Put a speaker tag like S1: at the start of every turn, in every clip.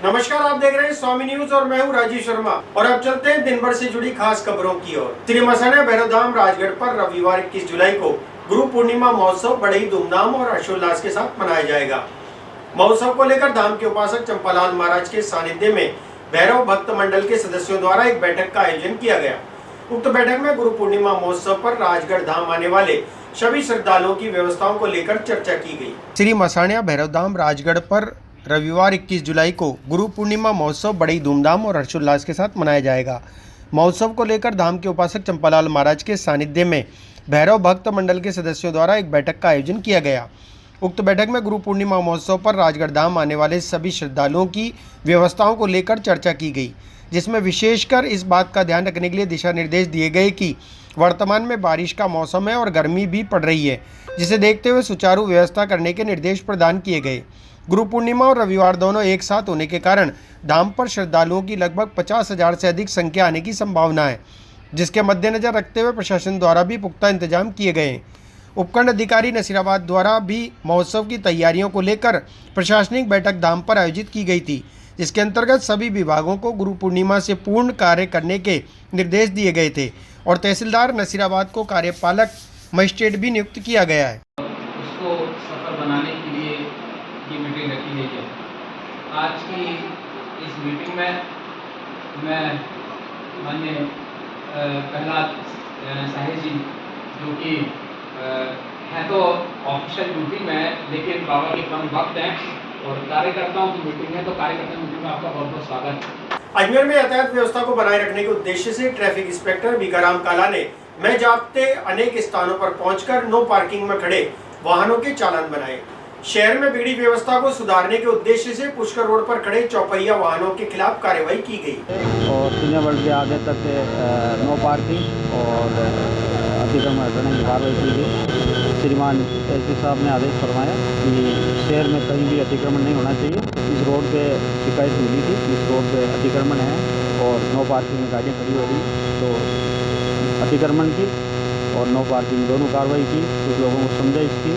S1: नमस्कार, आप देख रहे हैं स्वामी न्यूज और मैं हूं राजीव शर्मा। और अब चलते हैं दिन भर से जुड़ी खास खबरों की ओर। श्री मसाना भैरवधाम राजगढ़ पर रविवार 21 जुलाई को गुरु पूर्णिमा महोत्सव बड़े ही धूमधाम और हर्षोल्लास के साथ मनाया जाएगा। महोत्सव को लेकर धाम के उपासक चंपालाल महाराज के सानिध्य में भैरव भक्त मंडल के सदस्यों द्वारा एक बैठक का आयोजन किया गया। उक्त बैठक में गुरु पूर्णिमा महोत्सव पर राजगढ़ धाम आने वाले सभी श्रद्धालुओं की व्यवस्थाओं को लेकर चर्चा की गई। श्री मसाना भैरवधाम राजगढ़ पर रविवार 21 जुलाई को गुरु पूर्णिमा महोत्सव बड़ी धूमधाम और हर्षोल्लास के साथ मनाया जाएगा। महोत्सव को लेकर धाम के उपासक चंपालाल महाराज के सानिध्य में भैरव भक्त मंडल के सदस्यों द्वारा एक बैठक का आयोजन किया गया। उक्त बैठक में गुरु पूर्णिमा महोत्सव पर राजगढ़ धाम आने वाले सभी श्रद्धालुओं की व्यवस्थाओं को लेकर चर्चा की गई, जिसमें विशेषकर इस बात का ध्यान रखने के लिए दिशा निर्देश दिए गए कि वर्तमान में बारिश का मौसम है और गर्मी भी पड़ रही है, जिसे देखते हुए सुचारू व्यवस्था करने के निर्देश प्रदान किए गए। गुरु पूर्णिमा और रविवार दोनों एक साथ होने के कारण धाम पर श्रद्धालुओं की लगभग 50,000 से अधिक संख्या आने की संभावना है, जिसके मद्देनजर रखते हुए प्रशासन द्वारा भी पुख्ता इंतजाम किए गए हैं। उपखंड अधिकारी नसीराबाद द्वारा भी महोत्सव की तैयारियों को लेकर प्रशासनिक बैठक धाम पर आयोजित की गई थी, जिसके अंतर्गत सभी विभागों को गुरु पूर्णिमा से पूर्ण कार्य करने के निर्देश दिए गए थे और तहसीलदार नसीराबाद को कार्यपालक मजिस्ट्रेट भी नियुक्त किया गया है।
S2: उसको सफल बनाने के लिए ये मीटिंग रखी गई है। आज की इस मीटिंग में मैं माननीय प्रहलाद साहिब जी, जो कि है तो ऑफिशियल ड्यूटी में, लेकिन बाबा के परम भक्त हैं और कार्यकर्ताओं की मीटिंग है, तो कार्यकर्ता मीटिंग में आपका बहुत बहुत स्वागत है।
S1: अजमेर में यातायात व्यवस्था को बनाए रखने के उद्देश्य से ट्रैफिक इंस्पेक्टर भिखाराम काला ने मैं जाप्ते अनेक स्थानों पर पहुंचकर नो पार्किंग में खड़े वाहनों के चालान बनाए। शहर में बिगड़ी व्यवस्था को सुधारने के उद्देश्य से पुष्कर रोड पर खड़े चौपहिया वाहनों के खिलाफ कार्रवाई की गई
S3: और सीनियर वर्ग के आगे तक नो पार्किंग और अतिक्रमण हटाने की कार्रवाई की गई। श्रीमान एसपी साहब ने आदेश फरमाया कि शहर में कहीं भी अतिक्रमण नहीं होना चाहिए। इस रोड पे शिकायत मिली थी, इस रोड पे अतिक्रमण है और नो पार्किंग में गाड़ियाँ खड़ी हो रही, तो अतिक्रमण की और नो पार्किंग दोनों कार्रवाई की। कुछ लोगों को समझाइश की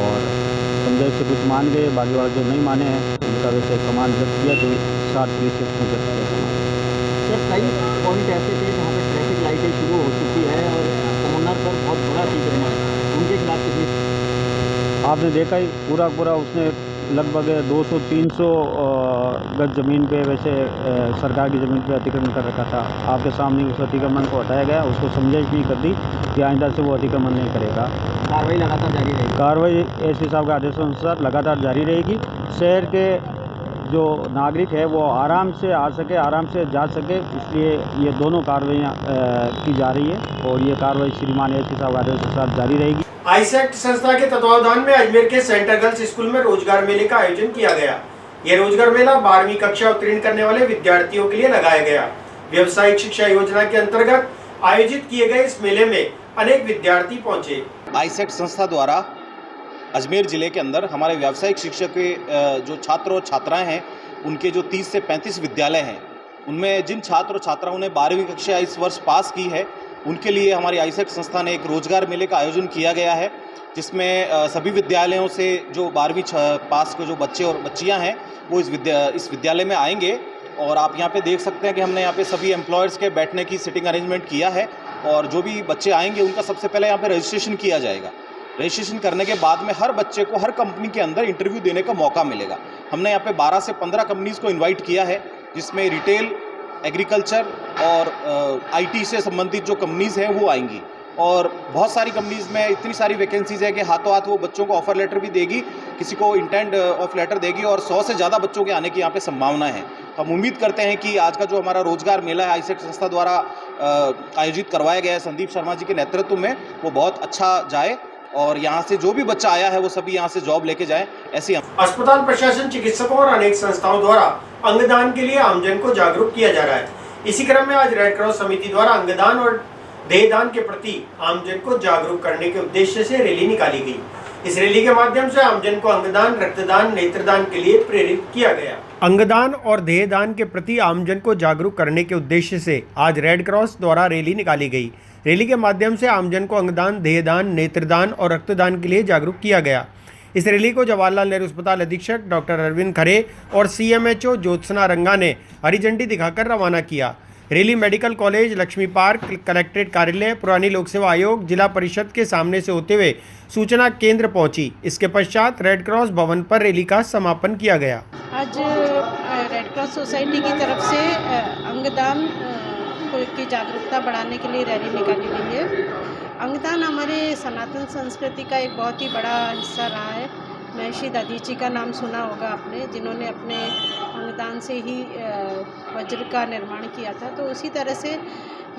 S3: और समझाइश से कुछ मान गए, बाकी वाले जो नहीं माने हैं उनका वैसे कमान जब्त किया, जो 60 पुलिस के जब्त किया कमान।
S4: सर, कई पॉइंट ऐसे थे जहाँ पर ट्रैफिक लाइटें शुरू हो चुकी है और कमोनर पर बहुत बड़ा अतिक्रमण है, उनके खिलाफ किसी
S3: आपने देखा ही पूरा उसने लगभग 200-300 गज ज़मीन पे वैसे सरकार की ज़मीन पे अतिक्रमण कर रखा था। आपके सामने उस अतिक्रमण को हटाया गया, उसको समझाइश नहीं कर दी कि आइंदा से वो अतिक्रमण नहीं करेगा।
S4: कार्रवाई लगातार जारी रहेगी।
S3: कार्रवाई एसपी साहब के आदेशानुसार लगातार जारी रहेगी। शहर के जो नागरिक है वो आराम से आ सके, आराम से जा सके, इसलिए ये दोनों कार्रवाइयाँ की जा रही है और ये कार्रवाई श्रीमान एसपी साहब के आदेशानुसार जारी रहेगी।
S1: आईसेक्ट संस्था के तत्वावधान में अजमेर के सेंटर गर्ल्स स्कूल में रोजगार मेले का आयोजन किया गया। यह रोजगार मेला 12वीं कक्षा उत्तीर्ण करने वाले विद्यार्थियों के लिए लगाया गया। व्यावसायिक शिक्षा योजना के अंतर्गत आयोजित किए गए इस मेले में अनेक विद्यार्थी पहुंचे।
S5: आईसेक्ट संस्था द्वारा अजमेर ज़िले के अंदर हमारे व्यावसायिक शिक्षा के जो छात्र और छात्राएं हैं, उनके जो 30 से 35 विद्यालय हैं, उनमें जिन छात्र और छात्राओं ने 12वीं कक्षा इस वर्ष पास की है, उनके लिए हमारी आईसेक्ट संस्था ने एक रोजगार मेले का आयोजन किया गया है, जिसमें सभी विद्यालयों से जो 12वीं पास के जो बच्चे और बच्चियां हैं वो इस विद्यालय में आएंगे। और आप यहाँ पे देख सकते हैं कि हमने यहाँ पे सभी एम्प्लॉयर्स के बैठने की सिटिंग अरेंजमेंट किया है और जो भी बच्चे आएंगे उनका सबसे पहले यहाँ पे रजिस्ट्रेशन किया जाएगा। रजिस्ट्रेशन करने के बाद में हर बच्चे को हर कंपनी के अंदर इंटरव्यू देने का मौका मिलेगा। हमने यहाँ पे 12 से 15 कंपनीज़ को इन्वाइट किया है, जिसमें रिटेल, एग्रीकल्चर और आईटी से संबंधित जो कंपनीज़ हैं वो आएंगी। और बहुत सारी कंपनीज़ में इतनी सारी वैकेंसीज़ है कि हाथों हाथ वो बच्चों को ऑफ़र लेटर भी देगी, किसी को इंटेंट ऑफ लेटर देगी और 100 से ज़्यादा बच्चों के आने की यहाँ पे संभावना है। तो हम उम्मीद करते हैं कि आज का जो हमारा रोजगार मेला है आईसेक्ट संस्था द्वारा आयोजित करवाया गया है संदीप शर्मा जी के नेतृत्व में, वो बहुत अच्छा जाए और यहाँ से जो भी बच्चा आया है वो सभी यहाँ से जॉब लेके जाएं। ऐसी
S1: अस्पताल प्रशासन, चिकित्सकों और अनेक संस्थाओं द्वारा अंगदान के लिए आमजन को जागरूक किया जा रहा है। इसी क्रम में आज रेड क्रॉस समिति द्वारा अंगदान और देहदान के प्रति आमजन को जागरूक करने के उद्देश्य से रैली निकाली गई। इस रैली के माध्यम से आमजन को अंगदान, रक्तदान, नेत्रदान के लिए प्रेरित किया गया। अंगदान और देहदान के प्रति आमजन को जागरूक करने के उद्देश्य से आज रेड क्रॉस द्वारा रैली निकाली गई। रैली के माध्यम से आमजन को अंगदान, देहदान, नेत्रदान और रक्तदान के लिए जागरूक किया गया। इस रैली को जवाहरलाल नेहरू अस्पताल अधीक्षक डॉक्टर अरविंद खरे और CMHO ज्योत्सना रंगा ने हरी झंडी दिखाकर रवाना किया। Rally medical college, Lakshmi park, collectorate कार्यालय, पुरानी लोक सेवा आयोग, जिला परिषद के सामने से होते हुए सूचना केंद्र पहुंची। इसके पश्चात रेड क्रॉस भवन पर रैली का समापन किया गया।
S6: आज रेड क्रॉस सोसाइटी की तरफ से अंगदान की जागरूकता बढ़ाने के लिए रैली निकाली गई है। अंगदान हमारे सनातन संस्कृति का एक बहुत ही बड़ा हिस्सा रहा है। महर्षि दधीची का नाम सुना होगा आपने, जिन्होंने अपने अंगदान से ही वज्र का निर्माण किया था। तो उसी तरह से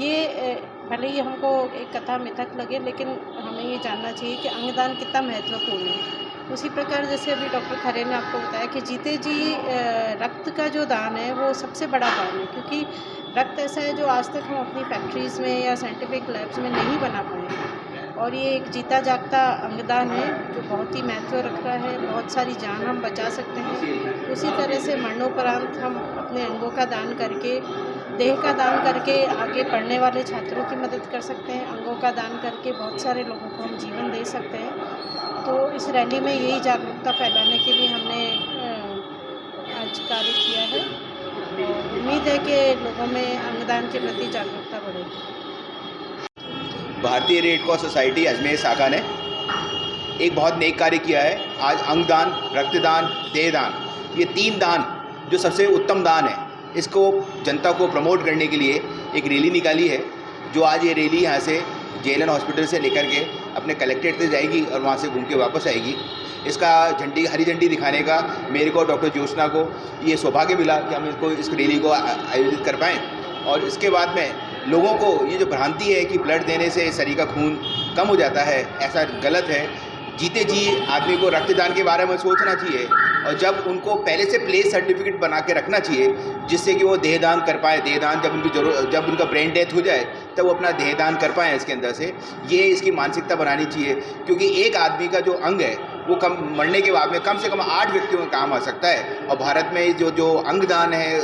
S6: ये भले ही हमको एक कथा मिथक लगे, लेकिन हमें ये जानना चाहिए कि अंगदान कितना महत्वपूर्ण है। उसी प्रकार जैसे अभी डॉक्टर खरे ने आपको बताया कि जीते जी रक्त का जो दान है वो सबसे बड़ा दान है, क्योंकि रक्त ऐसा है जो आज तक हम अपनी फैक्ट्रीज़ में या साइंटिफिक लैब्स में नहीं बना पाए, और ये एक जीता जागता अंगदान है जो बहुत ही महत्व रख रहा है। बहुत सारी जान हम बचा सकते हैं। उसी तरह से मरणोपरांत हम अपने अंगों का दान करके, देह का दान करके आगे पढ़ने वाले छात्रों की मदद कर सकते हैं। अंगों का दान करके बहुत सारे लोगों को हम जीवन दे सकते हैं। तो इस रैली में यही जागरूकता फैलाने के लिए हमने आज कार्य किया है। उम्मीद है कि लोगों में अंगदान के प्रति जागरूकता बढ़ेगी।
S7: भारतीय रेड क्रॉस सोसाइटी अजमेर शाखा ने एक बहुत नेक कार्य किया है। आज अंगदान, रक्तदान, देहदान, ये 3 दान जो सबसे उत्तम दान है, इसको जनता को प्रमोट करने के लिए एक रैली निकाली है। जो आज ये रैली यहाँ से JLN हॉस्पिटल से लेकर के अपने कलेक्ट्रेट से जाएगी और वहाँ से घूम के वापस आएगी। इसका हरी झंडी दिखाने का मेरे को, डॉक्टर ज्योत्सना को ये सौभाग्य मिला कि हम इस रैली को आयोजित कर पाएँ। और इसके बाद में लोगों को ये जो भ्रांति है कि ब्लड देने से शरीर का खून कम हो जाता है, ऐसा गलत है। जीते जी आदमी को रक्तदान के बारे में सोचना चाहिए, और जब उनको पहले से प्लेस सर्टिफिकेट बना के रखना चाहिए, जिससे कि वो देहदान कर पाए। देहदान जब उनका ब्रेन डेथ हो जाए तब वो अपना देहदान कर पाएँ इसके अंदर से। ये इसकी मानसिकता बनानी चाहिए, क्योंकि एक आदमी का जो अंग है वो मरने के बाद में कम से कम 8 व्यक्तियों में काम आ सकता है। और भारत में जो अंगदान है,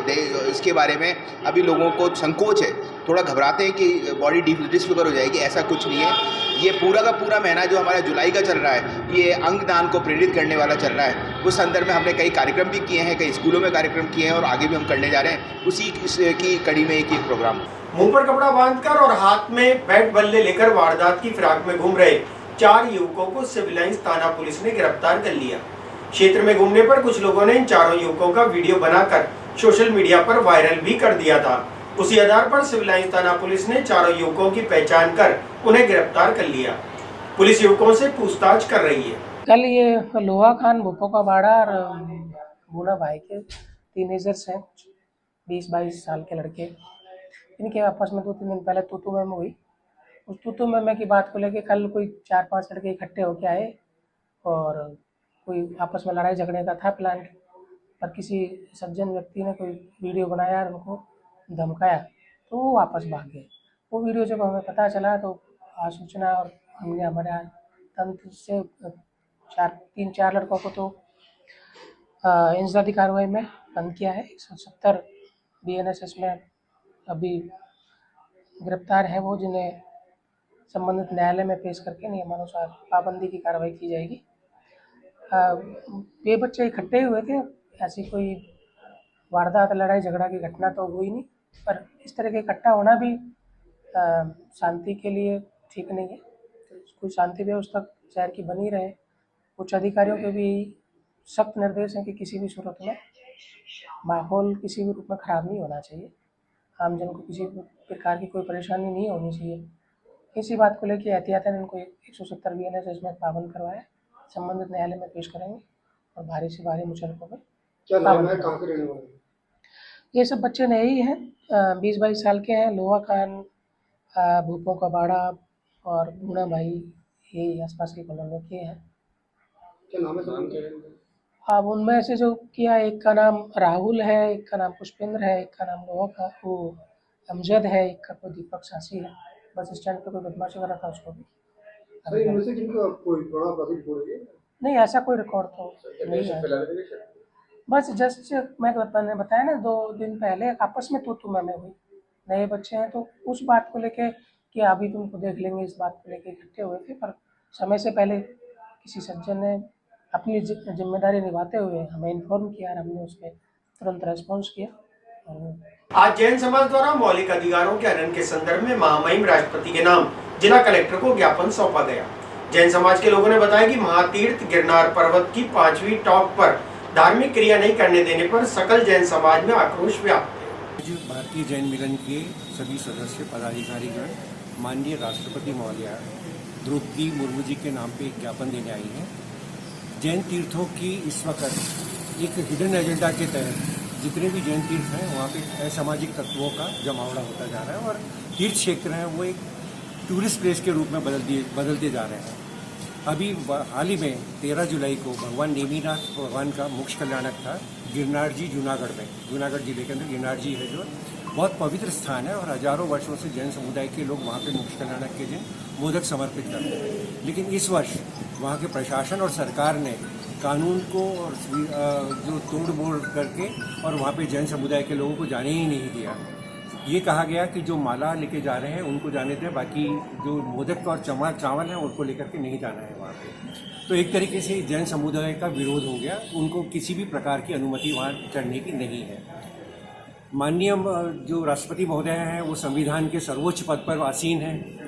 S7: इसके बारे में अभी लोगों को संकोच है, थोड़ा घबराते हैं कि बॉडी डिसफिगर हो जाएगी। ऐसा कुछ नहीं है। ये पूरा का पूरा महीना जो हमारा जुलाई का चल रहा है, ये अंगदान को प्रेरित करने वाला चल रहा है। उस संदर्भ में हमने कई कार्यक्रम भी किए हैं, कई स्कूलों में कार्यक्रम किए हैं, और आगे भी हम करने जा रहे हैं। उसी की कड़ी में एक प्रोग्राम।
S1: मुंह पर कपड़ा बांधकर और हाथ में बैट बल्ले लेकर वारदात की फिराक में घूम रहे 4 युवकों को सिविल लाइंस थाना पुलिस ने गिरफ्तार कर लिया। क्षेत्र में घूमने पर कुछ लोगों ने इन 4 युवकों का वीडियो बनाकर सोशल मीडिया पर वायरल भी कर दिया था। उसी आधार पर सिविल लाइंस थाना पुलिस ने 4 युवकों की पहचान कर उन्हें गिरफ्तार कर लिया। पुलिस युवकों से पूछताछ कर रही है।
S8: कल ये लोहा खान, भूपो का बाड़ा और बूढ़ा भाई के टीनेजर्स हैं, 20-22 साल के लड़के। इनके आपस में 2-3 दिन पहले तू में हुई। उस तू में की बात को लेके कल कोई 4-5 लड़के इकट्ठे होके आए और कोई आपस में लड़ाई झगड़े का था प्लान, पर किसी सज्जन व्यक्ति ने कोई वीडियो बनाया और उनको धमकाया, तो वो वापस भाग गए। वो वीडियो जब हमें पता चला तो सूचना, और हमने हमारे तंत्र से 3-4 लड़कों को तो इंसदादी कार्रवाई में बंद किया है। 170 BNSS में अभी गिरफ्तार है वो, जिन्हें संबंधित न्यायालय में पेश करके नियमानुसार पाबंदी की कार्रवाई की जाएगी। ये बच्चे इकट्ठे हुए थे, ऐसी कोई वारदात, लड़ाई झगड़ा की घटना तो हुई नहीं, पर इस तरह के इकट्ठा होना भी शांति के लिए ठीक नहीं है। तो कोई शांति व्यवस्था शहर की बनी रहे। उच्च अधिकारियों के भी सख्त निर्देश हैं कि किसी भी सूरत में माहौल किसी भी रूप में ख़राब नहीं होना चाहिए, आमजन को किसी प्रकार की कोई परेशानी नहीं होनी चाहिए। इसी बात को लेकर एहतियातन इनको 170 BNSS में पाबंद करवाया, संबंधित न्यायालय में पेश करेंगे और भारी से भारी मुचलकों में। क्या नाम है, कहाँ के रहने वाले? ये सब बच्चे नए ही हैं, 20-22 साल के हैं। लोहा खान, भूपों का बाड़ा और बूढ़ा भाई, ये आसपास की कॉलोनी के हैं। क्या नाम है? अब उनमें से जो किया, एक का नाम राहुल है, एक का नाम पुष्पेंद्र है, एक का नाम लोहा का वो अमजद है, एक का कोई दीपक सासी है। बस स्टैंड पे कोई बदमाशी करा था उसको भी। नहीं, ऐसा कोई रिकॉर्ड तो नहीं है। बस जस्ट मैंने बताया ना, 2 दिन पहले आपस में तू में हुई। नए बच्चे हैं तो उस बात को लेके कि अभी तुमको देख लेंगे, इस बात को लेके इकट्ठे हुए थे, पर समय से पहले किसी सज्जन ने अपनी जिम्मेदारी निभाते हुए हमें इन्फॉर्म किया और हमने उस पर तुरंत रेस्पॉन्स किया। और
S1: आज जैन समाज द्वारा मौलिक अधिकारों के हनन के संदर्भ में महामहिम राष्ट्रपति के नाम जिला कलेक्टर को ज्ञापन सौंपा गया। जैन समाज के लोगों ने बताया कि महातीर्थ गिरनार पर्वत की 5वीं टॉप पर धार्मिक क्रिया नहीं करने देने पर सकल जैन समाज में आक्रोश व्याप्त है।
S9: भारतीय जैन मिलन के सभी सदस्य पदाधिकारीगण माननीय राष्ट्रपति महोदया द्रौपदी मुर्मू जी के नाम पे एक ज्ञापन देने आई हैं। जैन तीर्थों की इस वक्त एक हिडन एजेंडा के तहत जितने भी जैन तीर्थ हैं वहाँ पे असामाजिक तत्वों का जमावड़ा होता जा रहा है और तीर्थ क्षेत्र हैं वो एक टूरिस्ट प्लेस के रूप में बदलते जा रहे हैं। अभी हाल ही में 13 जुलाई को भगवान नेमीनाथ भगवान का मोक्ष कल्याणक था गिरनार जी जूनागढ़ में। जूनागढ़ जिले के अंदर गिरनार जी है जो बहुत पवित्र स्थान है और हजारों वर्षों से जैन समुदाय के लोग वहाँ पे मोक्ष कल्याणक के दिन मोदक समर्पित करते हैं। लेकिन इस वर्ष वहाँ के प्रशासन और सरकार ने कानून को और जो तोड़ मोड़ करके और वहाँ पे जैन समुदाय के लोगों को जाने ही नहीं दिया। ये कहा गया कि जो माला लेके जा रहे हैं उनको जाने दें, बाकी जो मोदक और चावल है उनको लेकर के नहीं जाना है वहाँ पे। तो एक तरीके से जैन समुदाय का विरोध हो गया, उनको किसी भी प्रकार की अनुमति वहाँ चढ़ने की नहीं है। माननीय जो राष्ट्रपति महोदय हैं वो संविधान के सर्वोच्च पद पर आसीन हैं,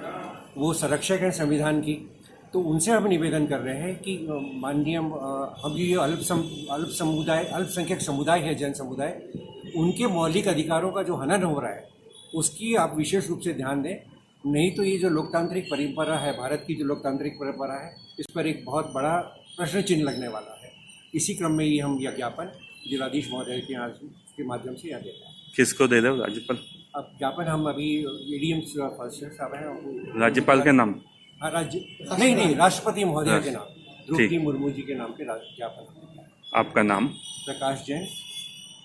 S9: वो संरक्षक हैं संविधान की। तो उनसे हम निवेदन कर रहे हैं कि माननीय अब ये अल्पसंख्यक समुदाय है जैन समुदाय, उनके मौलिक अधिकारों का जो हनन हो रहा है उसकी आप विशेष रूप से ध्यान दें। नहीं तो ये जो लोकतांत्रिक परंपरा है, भारत की जो लोकतांत्रिक परंपरा है, इस पर एक बहुत बड़ा प्रश्न चिन्ह लगने वाला है। इसी क्रम में ये हम यह ज्ञापन जिलाधीश महोदय के माध्यम से यहाँ देते हैं।
S10: किसको दे दो? राज्यपाल?
S8: अब ज्ञापन हम अभी एडीएम साहब हैं,
S10: राज्यपाल के नाम?
S8: नहीं, राष्ट्रपति महोदय के नाम, द्रौपदी मुर्मू जी के नाम के ज्ञापन।
S10: आपका नाम?
S8: प्रकाश जैन,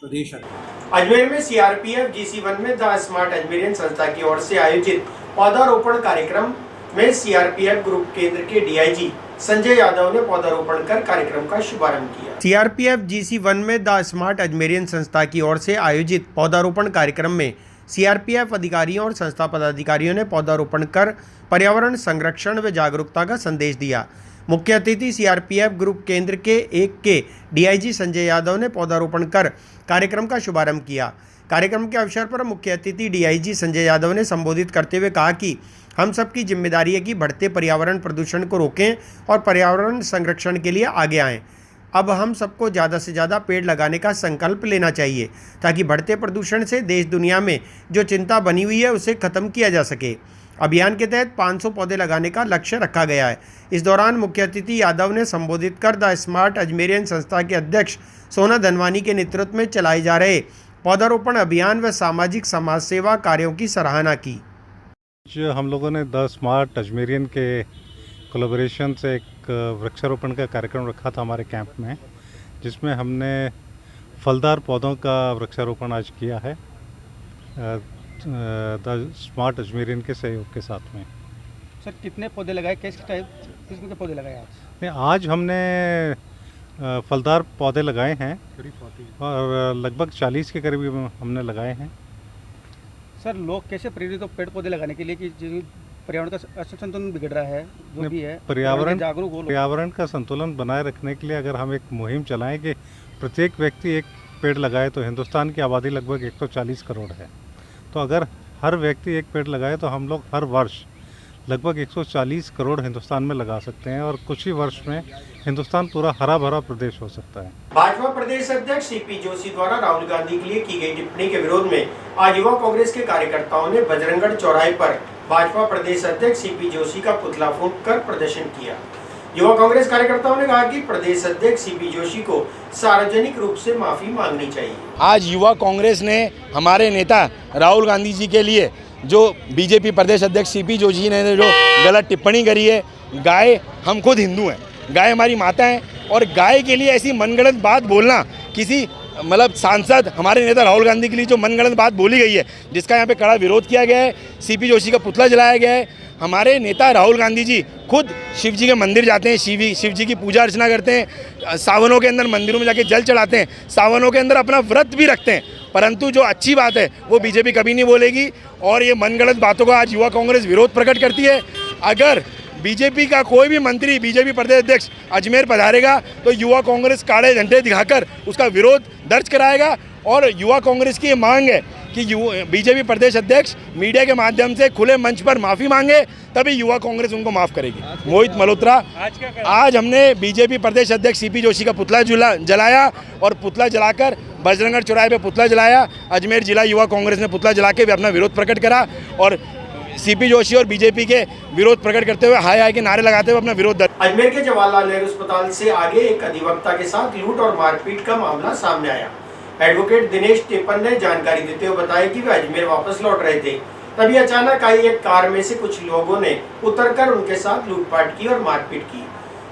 S8: प्रदेश अध्यक्ष।
S1: अजमेर में सीआरपीएफ GC1 में द स्मार्ट अजमेरियन संस्था की ओर से आयोजित पौधारोपण कार्यक्रम में सीआरपीएफ ग्रुप केंद्र के DIG संजय यादव ने पौधारोपण कर कार्यक्रम का शुभारंभ किया। सीआरपीएफ GC1 में द स्मार्ट अजमेरियन संस्था की ओर से आयोजित पौधारोपण कार्यक्रम में सीआरपीएफ अधिकारियों और संस्था पदाधिकारियों ने पौधारोपण कर पर्यावरण संरक्षण व जागरूकता का संदेश दिया। मुख्य अतिथि सीआरपीएफ ग्रुप केंद्र के 1 के DIG संजय यादव ने पौधारोपण कर कार्यक्रम का शुभारंभ किया। कार्यक्रम के अवसर पर मुख्य अतिथि DIG संजय यादव ने संबोधित करते हुए कहा कि हम सबकी जिम्मेदारी है कि बढ़ते पर्यावरण प्रदूषण को रोकें और पर्यावरण संरक्षण के लिए आगे आएं। अब हम सबको ज़्यादा से ज़्यादा पेड़ लगाने का संकल्प लेना चाहिए ताकि बढ़ते प्रदूषण से देश दुनिया में जो चिंता बनी हुई है उसे ख़त्म किया जा सके। अभियान के तहत 500 पौधे लगाने का लक्ष्य रखा गया है। इस दौरान मुख्य अतिथि यादव ने संबोधित कर द स्मार्ट अजमेरियन संस्था के अध्यक्ष सोना धनवानी के नेतृत्व में चलाए जा रहे पौधारोपण अभियान व सामाजिक समाज सेवा कार्यों की सराहना की।
S11: हम लोगों ने द स्मार्ट अजमेरियन के कोलैबोरेशन से एक वृक्षारोपण का कार्यक्रम रखा था हमारे कैंप में, जिसमें हमने फलदार पौधों का वृक्षारोपण आज किया है द स्मार्ट अजमेरियन के सहयोग के साथ में।
S4: सर कितने पौधे लगाए, किस किस्म के पौधे लगाए आज?
S11: आज हमने फलदार पौधे लगाए हैं और लगभग 40 के करीब हमने लगाए हैं।
S4: सर लोग कैसे प्रेरित हो पेड़ पौधे लगाने के लिए कि जो पर्यावरण का संतुलन बिगड़ रहा है, जो भी है
S11: पर्यावरण का संतुलन बनाए रखने के लिए अगर हम एक मुहिम चलाएं कि प्रत्येक व्यक्ति एक पेड़ लगाए, तो हिंदुस्तान की आबादी लगभग 140 करोड़ है। तो अगर हर व्यक्ति एक पेड़ लगाए तो हम लोग हर वर्ष लगभग 140 करोड़ हिंदुस्तान में लगा सकते हैं और कुछ ही वर्ष में हिंदुस्तान पूरा हरा भरा प्रदेश हो सकता है।
S1: भाजपा प्रदेश अध्यक्ष CP जोशी द्वारा राहुल गांधी के लिए की गई टिप्पणी के विरोध में आज युवा कांग्रेस के कार्यकर्ताओं ने बजरंगगढ़ चौराहे पर भाजपा प्रदेश अध्यक्ष CP जोशी का पुतला फूंक कर प्रदर्शन किया। युवा कांग्रेस कार्यकर्ताओं ने कहा कि प्रदेश अध्यक्ष CP जोशी को सार्वजनिक रूप से माफी मांगनी चाहिए।
S12: आज युवा कांग्रेस ने हमारे नेता राहुल गांधी जी के लिए जो बीजेपी प्रदेश अध्यक्ष CP जोशी ने जो गलत टिप्पणी करी है, गाय, हम खुद हिंदू हैं, गाय हमारी माता है, और गाय के लिए ऐसी मनगढ़ंत बात बोलना, किसी मतलब सांसद हमारे नेता राहुल गांधी के लिए जो मनगढ़ंत बात बोली गई है, जिसका यहाँ पे कड़ा विरोध किया गया है, CP जोशी का पुतला जलाया गया है। हमारे नेता राहुल गांधी जी खुद शिव जी के मंदिर जाते हैं, शिव जी की पूजा अर्चना करते हैं, सावनों के अंदर मंदिरों में जाके जल चढ़ाते हैं, सावनों के अंदर अपना व्रत भी रखते हैं। परंतु जो अच्छी बात है वो बीजेपी कभी नहीं बोलेगी और ये मनगढ़ंत बातों का आज युवा कांग्रेस विरोध प्रकट करती है। अगर बीजेपी का कोई भी मंत्री, बीजेपी प्रदेश अध्यक्ष अजमेर पधारेगा तो युवा कांग्रेस काले झंडे दिखाकर उसका विरोध दर्ज कराएगा। और युवा कांग्रेस की ये मांग है कि बीजेपी प्रदेश अध्यक्ष मीडिया के माध्यम से खुले मंच पर माफ़ी मांगे, तभी युवा कांग्रेस उनको माफ़ करेगी। मोहित मल्होत्रा, आज हमने बीजेपी प्रदेश अध्यक्ष सीपी जोशी का पुतला जलाया और पुतला जलाकर बजरंगगढ़ चौराहे पे पुतला जलाया। अजमेर जिला युवा कांग्रेस ने पुतला जला के भी अपना विरोध प्रकट करा और सीपी जोशी और बीजेपी के विरोध प्रकट करते हुए हाय हाय के नारे लगाते हुए अपना विरोध दर्ज।
S1: अजमेर के जवाहरलाल नेहरू अस्पताल से आगे एक अधिवक्ता के साथ लूट और मारपीट का मामला सामने आया। एडवोकेट दिनेश टिप्पन ने जानकारी देते हुए बताया कि वे अजमेर वापस लौट रहे थे, तभी अचानक आई एक कार में से कुछ लोगों ने उतरकर उनके साथ लूटपाट की और मारपीट की।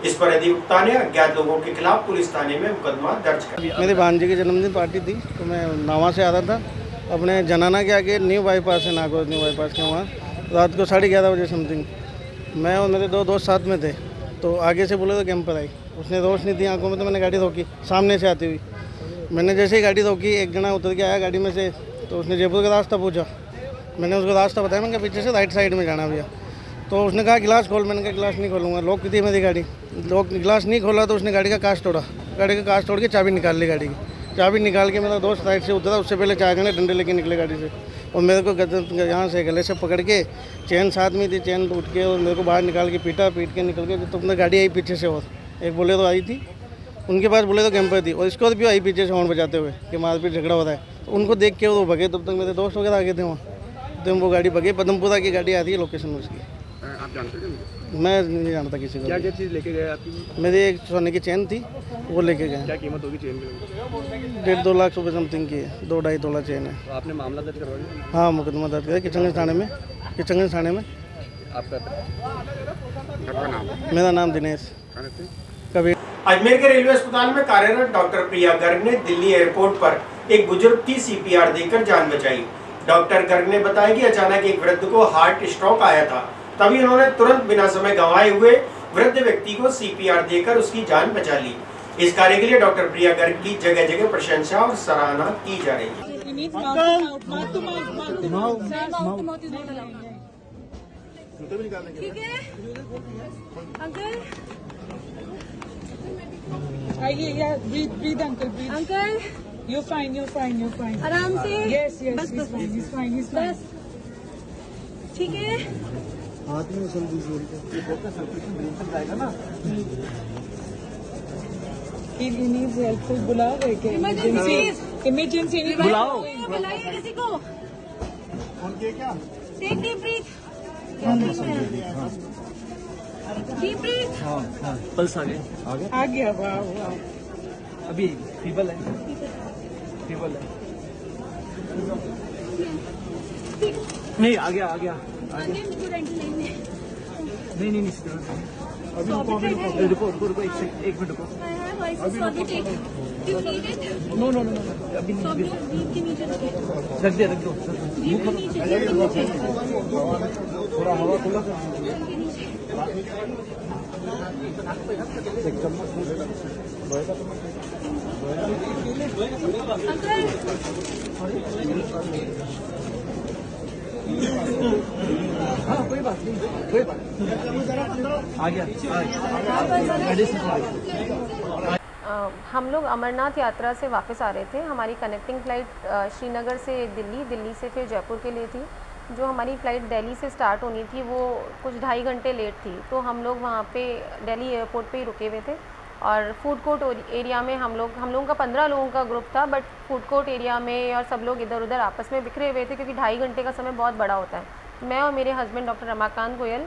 S1: इस पर अधिवक्ता ने अज्ञात लोगों के खिलाफ पुलिस थाने में मुकदमा दर्ज कर दिया।
S13: मेरे भांजे की जन्मदिन पार्टी थी तो मैं नावा से आ रहा था अपने जनाना के आगे न्यू बाईपास है, नागौर न्यू बाईपास के वहाँ रात को 11:30 बजे समथिंग मैं और मेरे 2 दोस्त साथ में थे। तो आगे से बोले तो कैंपर आई, उसने रोशनी दी आंखों में तो मैंने गाड़ी रोकी सामने से आती हुई। मैंने जैसे ही गाड़ी रोकी एक जना उतर के आया गाड़ी में से, तो उसने जयपुर का रास्ता पूछा। मैंने उसको रास्ता बताया, मैंने कहा पीछे से राइट साइड में जाना भैया। तो उसने कहा गिलास खोल, मैंने कहा गिलास नहीं खोलूँगा, लॉक की थी मेरी गाड़ी। लॉक गिलास नहीं खोला तो उसने गाड़ी का कांच तोड़ा, गाड़ी का कांच तोड़ के चाबी निकाल ली गाड़ी की। चाबी निकाल के मेरा दोस्त साइड से उतरा, उससे पहले 4 घंटे डंडे लेके निकले गाड़ी से और मेरे को यहाँ से गले से पकड़ के चैन साथ में थी, चैन टूट के और मेरे को बाहर निकाल के पीट के निकल के। तो अपना गाड़ी आई पीछे से और एक बोलेरो आई थी, उनके पास बोलेरो कैंपर थी और स्कॉर्पियो आई पीछे से हॉर्न बजाते हुए कि मारपीट झगड़ा हो रहा है। तो उनको देख के वो भगे, तब तक मेरे दोस्त वगैरह आगे थे वहाँ। तो वो गाड़ी भगे, पदमपुरा की गाड़ी आती है लोकेशन उसकी।
S9: आप जानते थे?
S13: मैं नहीं जानता किसी को।
S9: क्या चीज़ लेके गए आपकी?
S13: मेरी एक सोने की चैन थी, वो लेके गए।
S9: क्या कीमत होगी चेन की?
S13: 1.5-2 लाख रुपये समथिंग की है, 2-2.5 तोला चेन है।
S9: तो आपने मामला दर्ज करवा दिया?
S13: हाँ, मुकदमा दर्ज किया किशनगंज थाने में।
S9: आपका नाम?
S13: मेरा नाम दिनेश कबीर।
S1: अजमेर के रेलवे अस्पताल में कार्यरत डॉक्टर प्रिया गर्ग ने दिल्ली एयरपोर्ट पर एक बुजुर्ग की CPR देकर जान बचाई। डॉक्टर गर्ग ने बताया कि अचानक एक वृद्ध को हार्ट स्ट्रोक आया था, तभी उन्होंने तुरंत बिना समय गंवाए हुए वृद्ध व्यक्ति को CPR देकर उसकी जान बचा ली। इस कार्य के लिए डॉक्टर प्रिया गर्ग की जगह जगह प्रशंसा और सराहना की जा रही है।
S14: Uncle you're fine. आराम से। Yes, he's fine. ठीक है।
S13: हाथ में उछल दीजिए,
S14: He needs help. कोई बुलाओ इमरजेंसी बुलाओ। बुलाइए किसी को।
S13: फोन किया क्या?
S14: Take deep breath. Deep breath.
S13: हाँ, पल्स आ गया।
S14: आ गया, वाह।
S13: अभी फीबल है। नहीं, आ गया। नहीं। अभी रुको, एक मिनट रुको। नो, अभी रख दो। थोड़ा हवा खुला हाँ, कोई बात नहीं। आ गया।
S15: हम लोग अमरनाथ यात्रा से वापस आ रहे थे। हमारी कनेक्टिंग फ़्लाइट श्रीनगर से दिल्ली से फिर जयपुर के लिए थी। जो हमारी फ़्लाइट दिल्ली से स्टार्ट होनी थी वो कुछ 2.5 घंटे लेट थी, तो हम लोग वहाँ पे दिल्ली एयरपोर्ट पे ही रुके हुए थे। और फूड कोर्ट एरिया में हम लोगों का 15 लोगों का ग्रुप था, बट फूड कोर्ट एरिया में और सब लोग इधर उधर आपस में बिखरे हुए थे क्योंकि 2.5 घंटे का समय बहुत बड़ा होता है। मैं और मेरे हस्बैंड डॉक्टर रमाकांत गोयल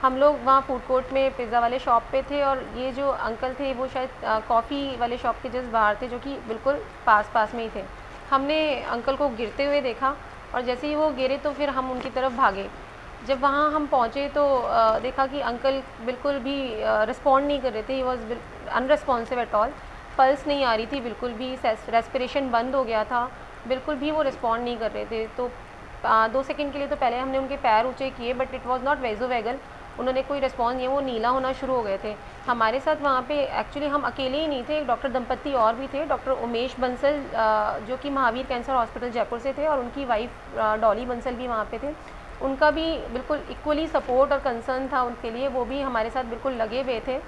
S15: हम लोग वहाँ फूड कोर्ट में पिज़्ज़ा वाले शॉप पे थे और ये जो अंकल थे वो शायद कॉफ़ी वाले शॉप के जस्ट बाहर थे, जो कि बिल्कुल पास में ही थे। हमने अंकल को गिरते हुए देखा और जैसे ही वो गिरे तो फिर हम उनकी तरफ भागे। जब वहाँ हम पहुँचे तो देखा कि अंकल बिल्कुल भी रिस्पॉन्ड नहीं कर रहे थे। He was unresponsive at all. Pulse नहीं आ रही थी बिल्कुल भी, रेस्पिरेशन बंद हो गया था, बिल्कुल भी वो रिस्पॉन्ड नहीं कर रहे थे। तो 2 सेकंड के लिए तो पहले हमने उनके पैर ऊँचे किए, बट इट वाज नॉट वेज़ोवेगल। उन्होंने कोई रिस्पॉन्स नहीं, वो नीला होना शुरू हो गए थे। हमारे साथ वहाँ पे एक्चुअली हम अकेले ही नहीं थे, एक डॉक्टर दंपत्ति और भी थे, डॉक्टर उमेश बंसल जो कि महावीर कैंसर हॉस्पिटल जयपुर से थे और उनकी वाइफ डॉली बंसल भी वहाँ पे थे। उनका भी बिल्कुल इक्वली सपोर्ट और कंसर्न था उनके लिए, वो भी हमारे साथ बिल्कुल लगे हुए थे।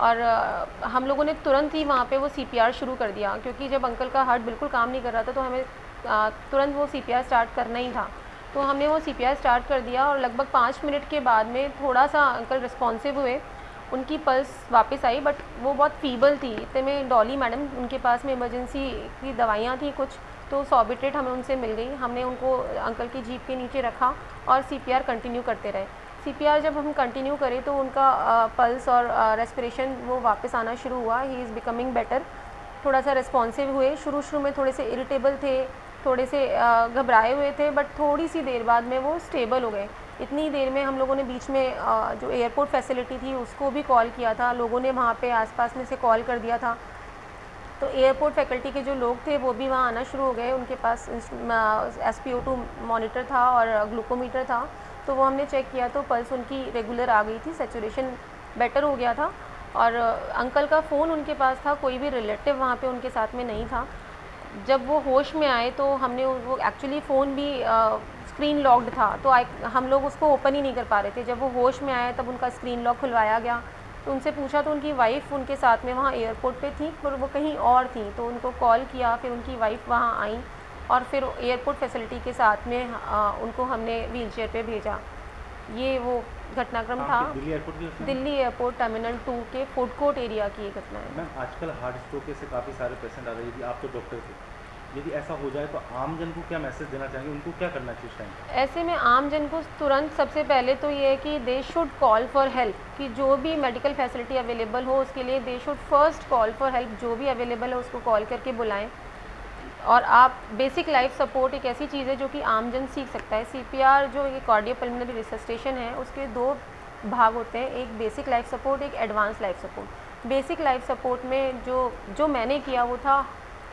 S15: और हम लोगों ने तुरंत ही वहाँ पे वो CPR शुरू कर दिया, क्योंकि जब अंकल का हार्ट बिल्कुल काम नहीं कर रहा था तो हमें तुरंत वो CPR स्टार्ट करना ही था। तो हमने वो CPR स्टार्ट कर दिया और लगभग 5 मिनट के बाद में थोड़ा सा अंकल रिस्पॉन्सिव हुए, उनकी पल्स वापस आई, बट वो बहुत फीबल थी। इतने में डॉली मैडम, उनके पास में इमरजेंसी की दवाइयाँ थी कुछ, तो सॉर्बिट्रेट हमें उनसे मिल गई। हमने उनको अंकल की जीप के नीचे रखा और CPR कंटिन्यू करते रहे। CPR जब हम कंटिन्यू करें तो उनका पल्स और रेस्पिरेशन वो वापस आना शुरू हुआ। ही इज़ बिकमिंग बेटर, थोड़ा सा रिस्पॉन्सिव हुए। शुरू में थोड़े से इरिटेबल थे, थोड़े से घबराए हुए थे, बट थोड़ी सी देर बाद में वो स्टेबल हो गए। इतनी देर में हम लोगों ने बीच में जो एयरपोर्ट फैसिलिटी थी उसको भी कॉल किया था, लोगों ने वहाँ पे आसपास में से कॉल कर दिया था। तो एयरपोर्ट फैकल्टी के जो लोग थे वो भी वहाँ आना शुरू हो गए। उनके पास SpO2 मॉनिटर था और ग्लूकोमीटर था, तो वो हमने चेक किया तो पल्स उनकी रेगुलर आ गई थी, सैचुरेशन बेटर हो गया था। और अंकल का फ़ोन उनके पास था, कोई भी रिलेटिव वहाँ पे उनके साथ में नहीं था। जब वो होश में आए तो हमने वो एक्चुअली फ़ोन भी स्क्रीन लॉक्ड था, तो हम लोग उसको ओपन ही नहीं कर पा रहे थे। जब वो होश में आए तब उनका स्क्रीन लॉक खुलवाया गया, तो उनसे पूछा तो उनकी वाइफ़ उनके साथ में वहाँ एयरपोर्ट पे थी, पर वो कहीं और थी। तो उनको कॉल किया, फिर उनकी वाइफ़ वहाँ आई और फिर एयरपोर्ट फैसिलिटी के साथ में उनको हमने व्हीलचेयर पे भेजा। ये वो घटनाक्रम था। दिल्ली एयरपोर्ट टर्मिनल 2 के फूड कोर्ट एरिया की ये घटना है।
S5: मैम, आजकल हार्ट स्ट्रोक के से काफ़ी सारे पेशेंट आ रहे हैं, यदि आप तो डॉक्टर थे, यदि ऐसा हो जाए तो आम जन को क्या मैसेज देना चाहेंगे, उनको क्या करना चाहिए इस टाइम?
S15: ऐसे में आम जन को तुरंत सबसे पहले तो ये है कि they should call for help, कि जो भी मेडिकल फैसिलिटी अवेलेबल हो उसके लिए they should first call for help. जो भी अवेलेबल है उसको कॉल करके बुलाएं। और आप बेसिक लाइफ सपोर्ट एक ऐसी चीज़ है जो कि आमजन सीख सकता है। CPR जो ये कार्डियोपल्मोनरी रिससिटेशन है उसके 2 भाग होते हैं, एक बेसिक लाइफ सपोर्ट, एक advance life support. Basic life support में जो मैंने किया वो था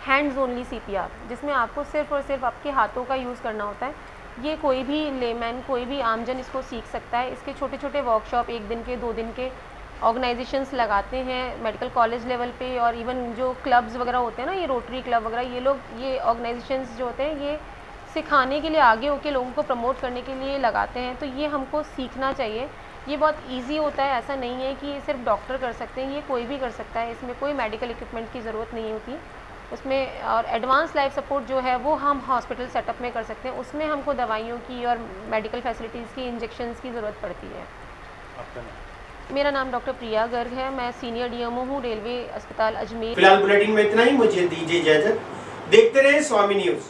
S15: हैंड्स ओनली CPR, जिसमें आपको सिर्फ़ और सिर्फ आपके हाथों का यूज़ करना होता है। ये कोई भी लेमैन, कोई भी आमजन इसको सीख सकता है। इसके छोटे छोटे वर्कशॉप 1 दिन के 2 दिन के ऑर्गेनाइजेशंस लगाते हैं मेडिकल कॉलेज लेवल पे, और इवन जो क्लब्स वगैरह होते हैं ना, ये रोटरी क्लब वगैरह, ये ऑर्गेनाइजेशंस जो होते हैं ये सिखाने के लिए, आगे होके लोगों को प्रमोट करने के लिए लगाते हैं। तो ये हमको सीखना चाहिए। ये बहुत ईजी होता है, ऐसा नहीं है कि ये सिर्फ डॉक्टर कर सकते हैं, ये कोई भी कर सकता है। इसमें कोई मेडिकल इक्विपमेंट की ज़रूरत नहीं होती उसमें। और एडवांस लाइफ सपोर्ट जो है वो हम हॉस्पिटल सेटअप में कर सकते हैं, उसमें हमको दवाइयों की और मेडिकल फैसिलिटीज़ की, इंजेक्शन्स की ज़रूरत पड़ती है। मेरा नाम डॉक्टर प्रिया गर्ग है, मैं सीनियर DMO हूँ रेलवे अस्पताल अजमेर।
S1: फिलहाल बुलेटिन में इतना ही, मुझे दीजिए इजाजत। देखते रहे स्वामी न्यूज़।